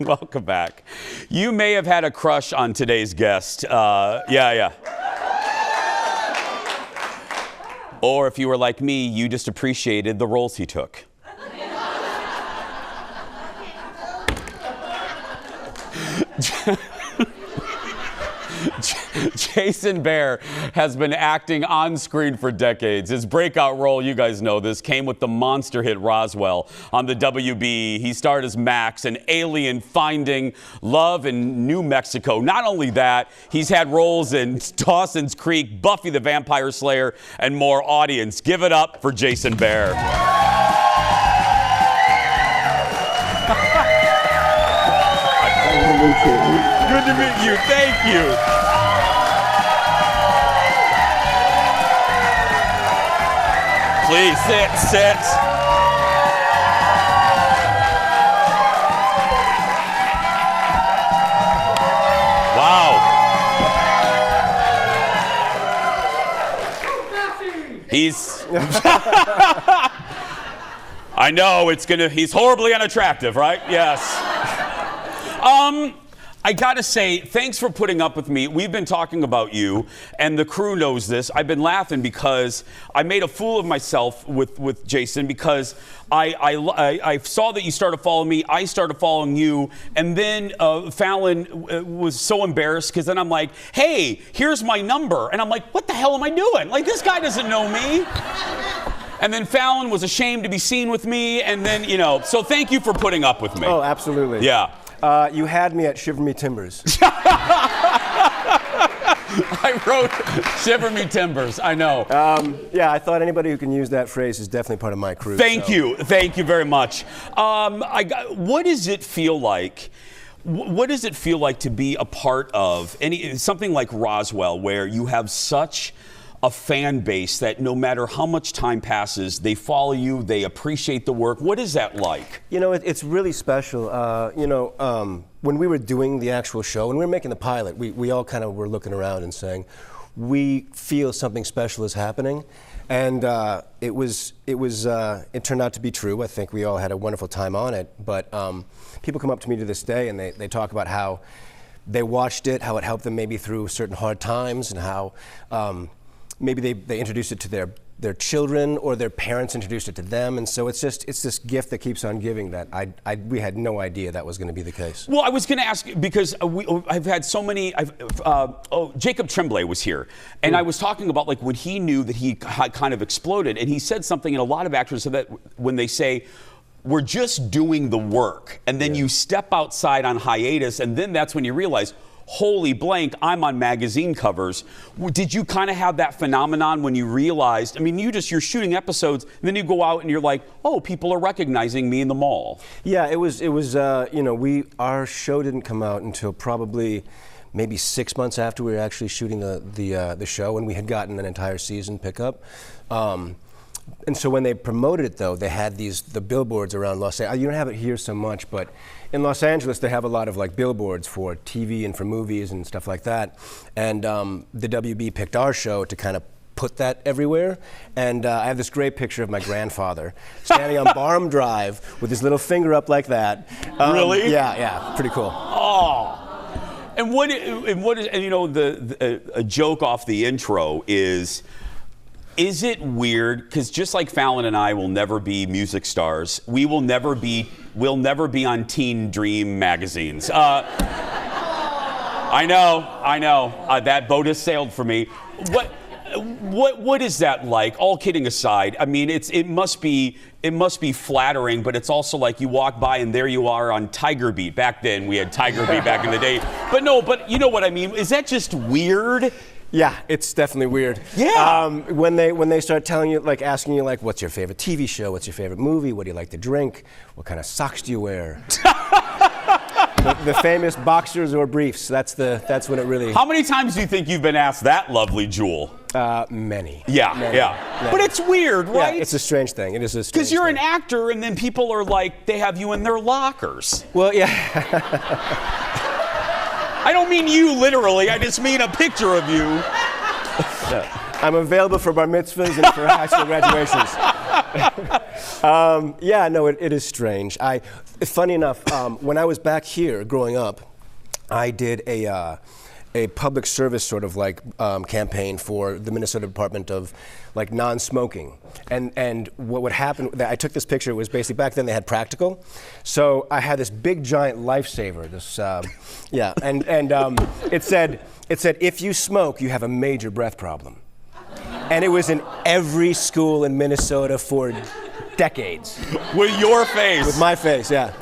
Welcome back. You may have had a crush on today's guest. Yeah. Or if you were like me, you just appreciated the roles he took. Jason Behr has been acting on screen for decades. His breakout role, you guys know this, came with the monster hit Roswell on the WB. He starred as Max, an alien finding love in New Mexico. Not only that, he's had roles in Dawson's Creek, Buffy the Vampire Slayer, and more. Audience, give it up for Jason Behr. Good to meet you. Thank you. Please sit. Wow. He's I know he's horribly unattractive, right? Yes. I gotta say, thanks for putting up with me. We've been talking about you, and the crew knows this. I've been laughing because I made a fool of myself with Jason because I saw that you started following me. I started following you, and then Fallon was so embarrassed because then I'm like, hey, here's my number. And I'm like, what the hell am I doing? Like, this guy doesn't know me. And then Fallon was ashamed to be seen with me, and then, so thank you for putting up with me. Oh, absolutely. Yeah. You had me at Shiver Me Timbers. I wrote Shiver Me Timbers, I know. Yeah, I thought anybody who can use that phrase is definitely part of my crew. Thank you very much. What does it feel like? What does it feel like to be a part of something like Roswell, where you have such a fan base that no matter how much time passes, they follow you, they appreciate the work? What is that like? It's really special. When we were doing the actual show, when we were making the pilot, we all kind of were looking around and saying, we feel something special is happening. And it turned out to be true. I think we all had a wonderful time on it. But people come up to me to this day and they talk about how they watched it, how it helped them maybe through certain hard times, and how maybe they introduced it to their children, or their parents introduced it to them, and so it's this gift that keeps on giving that we had no idea that was going to be the case. Well, I was going to ask, because I've had so many. Jacob Tremblay was here, and I was talking about like when he knew that he had kind of exploded, and he said something, and a lot of actors say that when they say, we're just doing the work, and then you step outside on hiatus, and then that's when you realize, holy blank, I'm on magazine covers. Did you kind of have that phenomenon when you realized, you're shooting episodes, and then you go out and you're like, oh, people are recognizing me in the mall? Yeah, it was our show didn't come out until probably maybe 6 months after we were actually shooting the show, and we had gotten an entire season pickup. And so when they promoted it, though, they had the billboards around Los Angeles. You don't have it here so much, but in Los Angeles, they have a lot of like billboards for TV and for movies and stuff like that. And the WB picked our show to kind of put that everywhere. And I have this great picture of my grandfather standing on Barham Drive with his little finger up like that. Really? Yeah, pretty cool. Oh. And what is a joke off the intro is it weird, because just like Fallon and I will never be music stars, we'll never be on Teen Dream magazines. I know, that boat has sailed for me. What is that like? All kidding aside, it must be flattering, but it's also like you walk by and there you are on Tiger Beat. Back then we had Tiger Beat back in the day. But you know what I mean? Is that just weird? Yeah, it's definitely weird. Yeah. When they start telling you, like asking you, like, what's your favorite TV show? What's your favorite movie? What do you like to drink? What kind of socks do you wear? the famous boxers or briefs. That's when it really. How many times do you think you've been asked that, lovely jewel? Many. Yeah. But it's weird, right? Yeah, it's a strange thing. It is a strange thing. Because you're an actor, and then people are like, they have you in their lockers. Well, yeah. I don't mean you literally, I just mean a picture of you. I'm available for bar mitzvahs and for high school graduations. Yeah, no, it is strange. Funny enough, when I was back here growing up, I did a public service sort of like campaign for the Minnesota Department of like non-smoking. And what would happen, I took this picture, it was basically back then they had practical. So I had this big giant lifesaver, and it said, if you smoke, you have a major breath problem. And it was in every school in Minnesota for decades. With your face. With my face, yeah.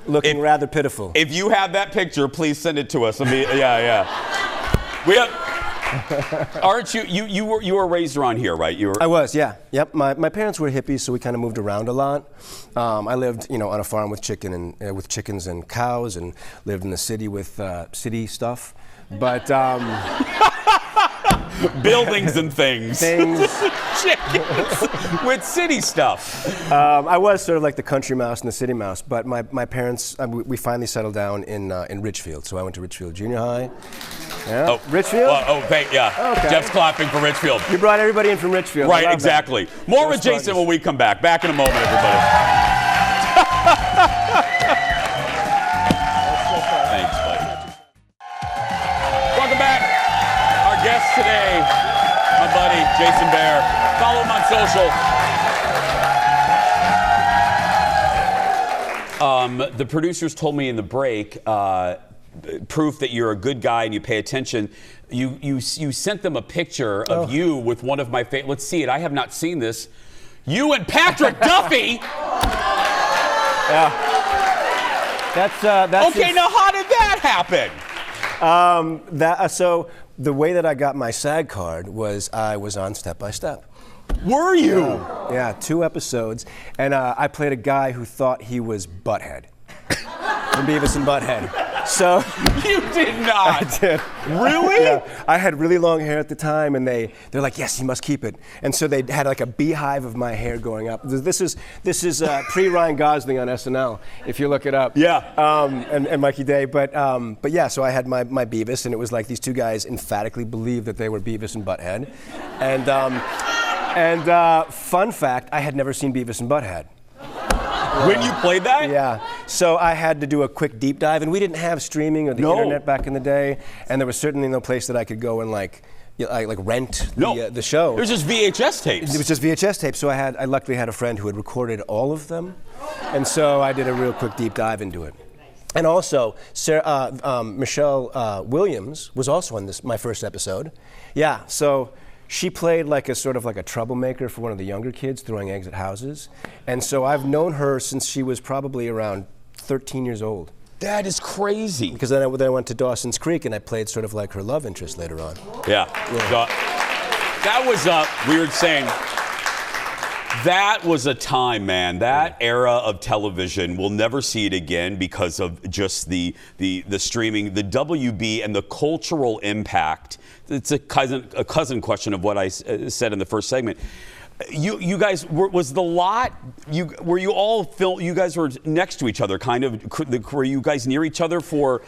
Looking rather pitiful. If you have that picture, please send it to us. Yeah. We have. Aren't you were raised around here, right? I was, yeah. Yep. My parents were hippies, so we kind of moved around a lot. I lived, on a farm with chickens and cows, and lived in the city with city stuff. But buildings and things. Chickens with city stuff. I was sort of like the country mouse and the city mouse, but my parents, we finally settled down in Richfield. So I went to Richfield Junior High. Yeah. Oh, Richfield? Yeah. Okay. Jeff's clapping for Richfield. You brought everybody in from Richfield. Right, exactly. That. More with Jason when we come back. Back in a moment, everybody. Thanks, buddy. Welcome back. Our guest today, my buddy, Jason Behr. Follow him on social. The producers told me in the break, proof that you're a good guy and you pay attention. You sent them a picture of you with one of my favorite. Let's see it. I have not seen this. You and Patrick Duffy. Yeah. That's okay. Now, how did that happen? So the way that I got my SAG card was I was on Step by Step. Were you? Yeah, 2 episodes, and I played a guy who thought he was Butthead from Beavis and Butthead. So you did not. I did. Really? Yeah. I had really long hair at the time, and they're like, yes, you must keep it. And so they had like a beehive of my hair going up. This is pre Ryan Gosling on SNL, if you look it up. Yeah. And Mikey Day, but yeah. So I had my Beavis, and it was like these 2 guys emphatically believed that they were Beavis and Butthead, and fun fact, I had never seen Beavis and Butthead. When you played that? Yeah. So I had to do a quick deep dive, and we didn't have streaming or the internet back in the day, and there was certainly no place that I could go and rent the show. It was just VHS tapes. It was just VHS tapes. So I luckily had a friend who had recorded all of them, and so I did a real quick deep dive into it. And also, Michelle Williams was also on my first episode. Yeah. So she played like a sort of like a troublemaker for one of the younger kids throwing eggs at houses. And so I've known her since she was probably around 13 years old. That is crazy. Because then I went to Dawson's Creek and I played sort of like her love interest later on. Yeah. So, that was we were saying, that was a time, man. That era of television, we'll never see it again because of just the streaming, the WB, and the cultural impact. It's a cousin question of what I said in the first segment. You guys was the lot. Were you all film? You guys were next to each other, kind of. Were you guys near each other or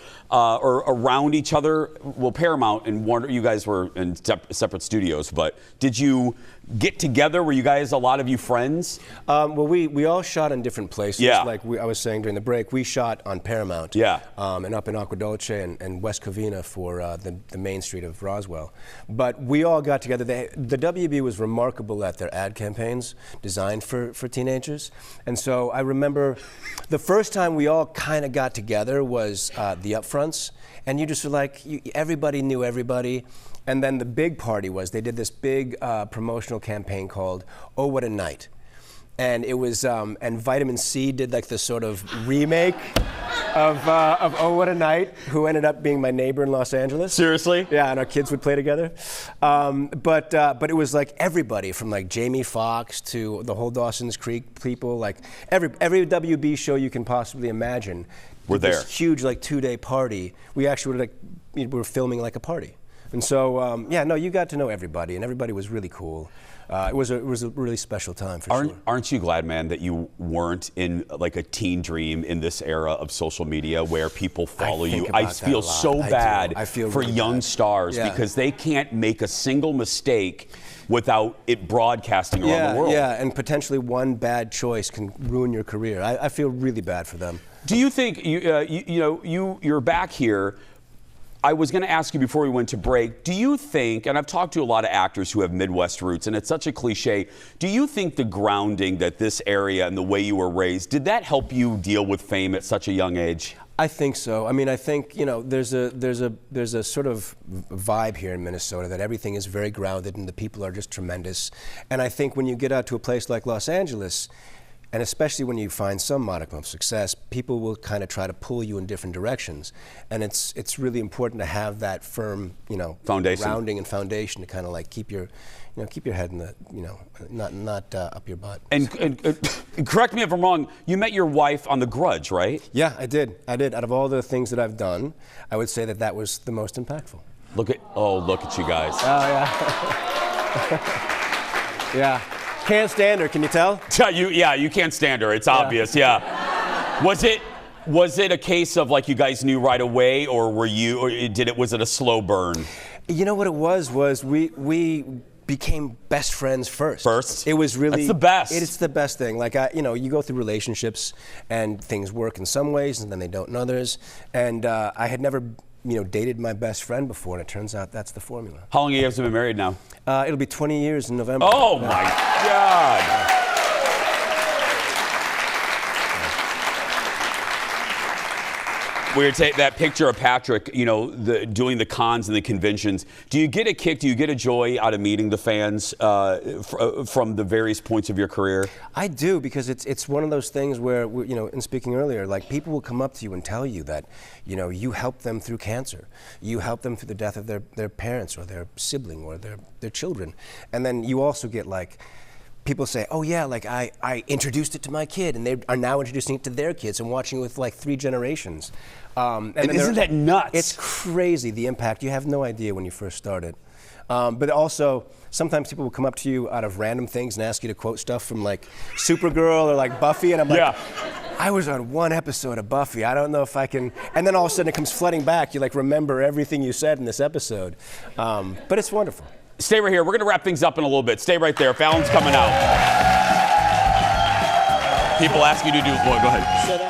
around each other? Well, Paramount and Warner, you guys were in separate studios, but did you get together? Were you guys, a lot of you, friends? Well, we all shot in different places. Yeah. Like I was saying during the break, we shot on Paramount. Yeah. And up in Aqua Dulce and West Covina for the main street of Roswell. But we all got together. The WB was remarkable at their ad campaigns designed for teenagers. And so I remember the first time we all kind of got together was the upfronts. And you just were like, everybody knew everybody. And then the big party was they did this big promotional campaign called Oh What a Night. And it was, and Vitamin C did like this sort of remake of Oh What a Night, who ended up being my neighbor in Los Angeles. Seriously? Yeah, and our kids would play together. But it was like everybody from like Jamie Foxx to the whole Dawson's Creek people, like every WB show you can possibly imagine. We're there. This huge like 2-day party. We actually were filming like a party. And so, yeah, no, you got to know everybody, and everybody was really cool. It was a really special time for sure. Aren't you glad, man, that you weren't in like a teen dream in this era of social media where people follow you? I feel so bad for young stars because they can't make a single mistake without it broadcasting around the world. Yeah, and potentially one bad choice can ruin your career. I feel really bad for them. Do you think you're back here? I was going to ask you before we went to break, do you think, and I've talked to a lot of actors who have Midwest roots, and it's such a cliche, do you think the grounding that this area and the way you were raised, did that help you deal with fame at such a young age? I think so. I mean, I think, there's a sort of vibe here in Minnesota that everything is very grounded and the people are just tremendous. And I think when you get out to a place like Los Angeles, and especially when you find some modicum of success, people will kind of try to pull you in different directions. And it's really important to have that firm, foundation, grounding and foundation to kind of like keep your head in the, not up your butt. And correct me if I'm wrong, you met your wife on The Grudge, right? Yeah, I did. Out of all the things that I've done, I would say that was the most impactful. Look at you guys. Oh, yeah. Yeah. Can't stand her, can you tell? You can't stand her. It's obvious, yeah. Was it a case of like you guys knew right away, or was it a slow burn? You know what it was we became best friends first. First? It was really... That's the best. It's the best thing. Like, you go through relationships and things work in some ways and then they don't in others. And I had never, dated my best friend before, and it turns out that's the formula. How long have you guys been married now? It'll be 20 years in November. Oh, my God. We were taking that picture of Patrick, doing the cons and the conventions. Do you get a kick, do you get a joy out of meeting the fans from the various points of your career? I do, because it's one of those things where, in speaking earlier, like people will come up to you and tell you that, you helped them through cancer. You helped them through the death of their parents or their sibling or their children. And then you also get like, people say, oh yeah, like I introduced it to my kid, and they are now introducing it to their kids and watching it with like 3 generations. And isn't that nuts? It's crazy, the impact. You have no idea when you first started. But also, sometimes people will come up to you out of random things and ask you to quote stuff from like Supergirl or like Buffy, and I'm like, I was on one episode of Buffy. I don't know if I can. And then all of a sudden it comes flooding back. You like remember everything you said in this episode. But it's wonderful. Stay right here. We're going to wrap things up in a little bit. Stay right there. Fallon's coming out. People ask you to do. Well, go ahead.